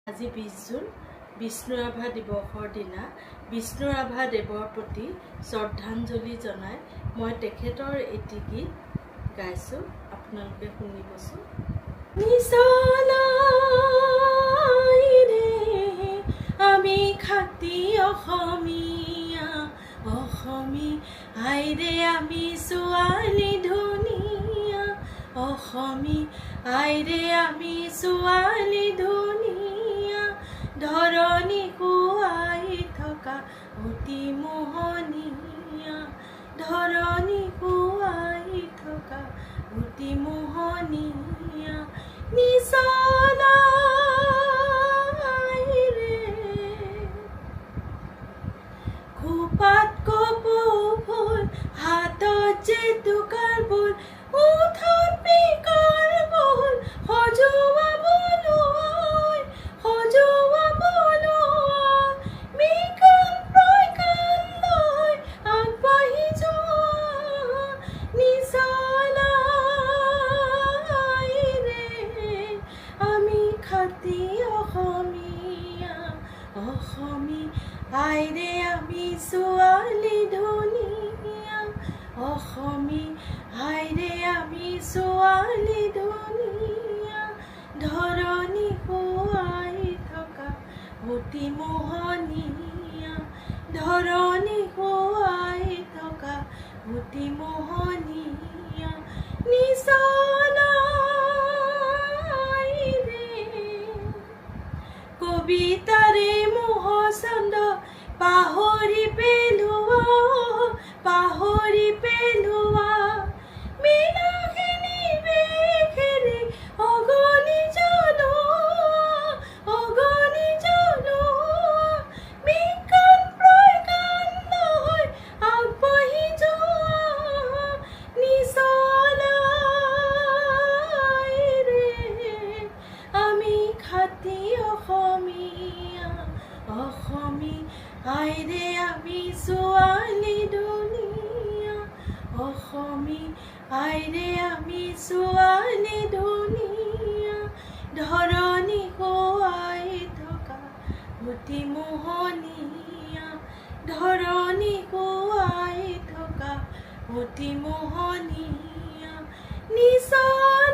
আজি 20 জুন বিষ্ণুৰাভা দিৱসৰ দিনা বিষ্ণুৰাভাদেৱৰ প্ৰতি শ্ৰদ্ধাঞ্জলি জনাই মই তেখেতৰ এটি গীত গাইছোঁ, আপোনালোকে শুনিবচোন। নিচলাই ৰে আমি খাতি অসমীয়া, আইৰে আমি ছোৱালী ধুনীয়া, আইৰে আমি ছোৱালী ধুনীয়া, ধৰণী কোৱাই থকা অতি মোহনীয়া, ধৰণী কোৱাই থকা অতি মোহনীয়া। নিচলাই ৰে খোপাত কপৌ হাতত জেতুকাৰ বোল, ওঠত পিকাৰ বোল, সজোৱাবলৈ বিজ্ঞান প্ৰজ্ঞান লৈ আগবাঢ়ি যোৱা। নিচলাই ৰে আমি খাতি অসমীয়া, আইৰে আমি ছোৱালী ধুনীয়া, আইৰে আমি ছোৱালী ধুনীয়া, ধৰণী কোৱাই থকা অতি মোহনীয়া, ধৰণী কোৱাই থকা অতি মোহনীয়া। নিচলাই ৰে কবিতাৰে মোহ ছন্দ পাহৰি পেলোৱা, মীনাখিনি বেখেৰে অগণি জনোৱা, বিজ্ঞান প্ৰজ্ঞান লৈ আগবাঢ়ি যোৱা। নিচলাই ৰে আমি খাতি অসমীয়া, আইৰে আমি ছোৱালী ধুনীয়া, আইৰে আমি ছোৱালী ধুনীয়া, ধৰণী কোৱাই থকা অতি মোহনীয়া, ধৰণী কোৱাই থকা অতি মোহনীয়া। নিচলাই